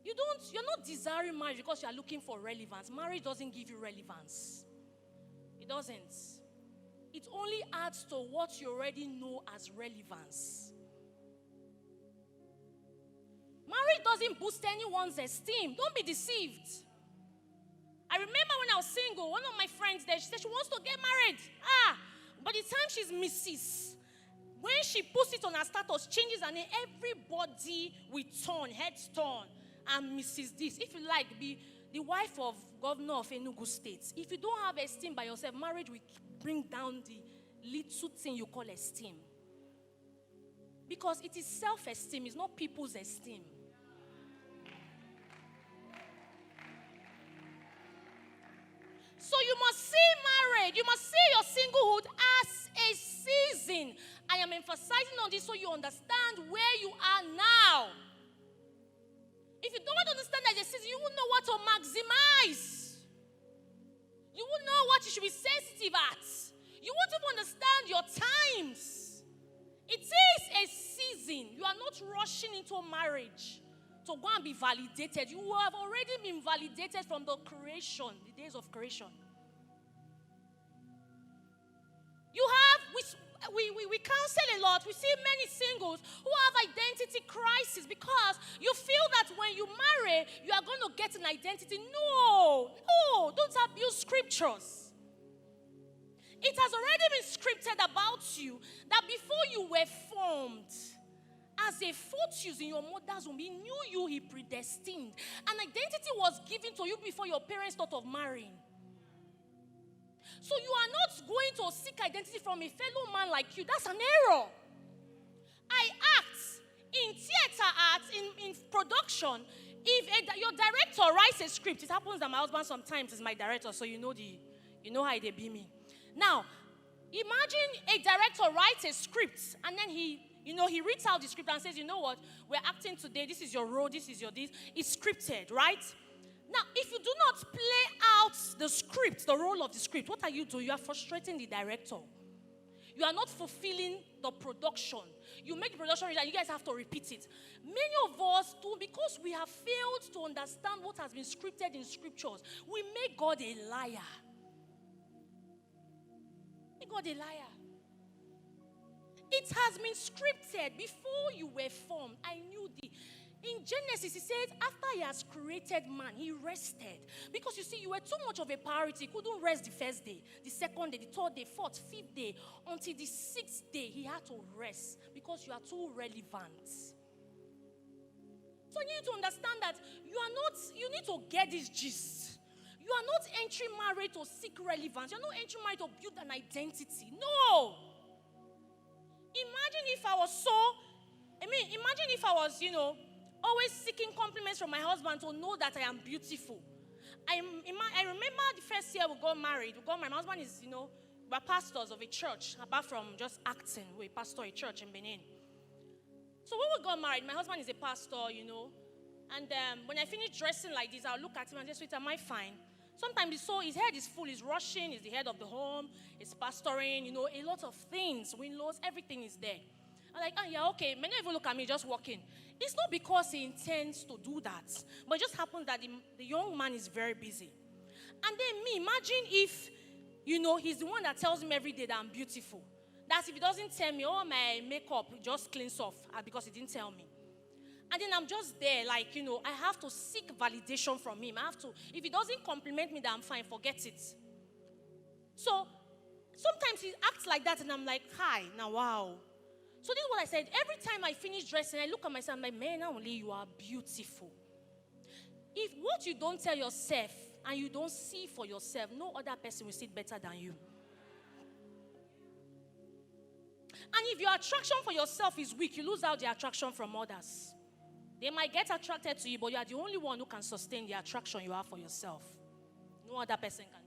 You're not desiring marriage because you are looking for relevance. Marriage doesn't give you relevance. It doesn't. It only adds to what you already know as relevance. Marriage doesn't boost anyone's esteem. Don't be deceived. I remember when I was single, one of my friends there, she said she wants to get married. By the time she's Mrs., when she puts it on her status, changes her name, everybody will turn, heads turn, and Mrs. this. If you like, be the wife of governor of Enugu State. If you don't have esteem by yourself, marriage will bring down the little thing you call esteem. Because it is self-esteem, it's not people's esteem. So you must see marriage, you must see your singlehood as a season. I am emphasizing on this so you understand where you are now. If you don't understand that as a season, you won't know what to maximize. You won't know what you should be sensitive at. You won't even understand your times. It is a season. You are not rushing into marriage to go and be validated. You have already been validated from the creation, the days of creation. You have, we counsel a lot. We see many singles who have identity crisis because you feel that when you marry, you are going to get an identity. No, don't abuse scriptures. It has already been scripted about you that before you were formed, as a fetus in your mother's womb, he knew you, he predestined. An identity was given to you before your parents thought of marrying. So you are not going to seek identity from a fellow man like you. That's an error. I act in theater arts, in production. If your director writes a script, it happens that my husband sometimes is my director, so you know how they be me. Now, imagine a director writes a script and then he reads out the script and says, you know what, we're acting today, this is your role, this is your this. It's scripted, right? Now, if you do not play out the script, the role of the script, what are you doing? You are frustrating the director. You are not fulfilling the production. You make the production and you guys have to repeat it. Many of us do, because we have failed to understand what has been scripted in scriptures, we make God a liar. Make God a liar. It has been scripted before you were formed. I knew thee. In Genesis, he said, after he has created man, he rested. Because you see, you were too much of a priority. He couldn't rest the first day, the second day, the third day, fourth, fifth day. Until the sixth day, he had to rest because you are too relevant. So you need to understand that you need to get this gist. You are not entering marriage to seek relevance. You're not entering marriage to build an identity. No. Imagine if I was, always seeking compliments from my husband to know that I am beautiful. I remember the first year we got married. My husband is, we're pastors of a church, apart from just acting. We're pastor a church in Benin. So when we got married, my husband is a pastor, and when I finish dressing like this, I'll look at him and say, sweet, am I fine? Sometimes his head is full, he's rushing, he's the head of the home, he's pastoring, a lot of things, Winlos, everything is there. I'm like, yeah, okay. Many even look at me just walking. It's not because he intends to do that, but it just happens that the young man is very busy. And then me, imagine if, he's the one that tells me every day that I'm beautiful. That's if he doesn't tell me, my makeup just cleans off because he didn't tell me. And then I'm just there, I have to seek validation from him. If he doesn't compliment me that I'm fine, forget it. So, sometimes he acts like that and I'm like, hi, now wow. So this is what I said. Every time I finish dressing, I look at myself, I'm like, man, not only you are beautiful. If what you don't tell yourself and you don't see for yourself, no other person will see it better than you. And if your attraction for yourself is weak, you lose out the attraction from others. They might get attracted to you, but you are the only one who can sustain the attraction you have for yourself. No other person can.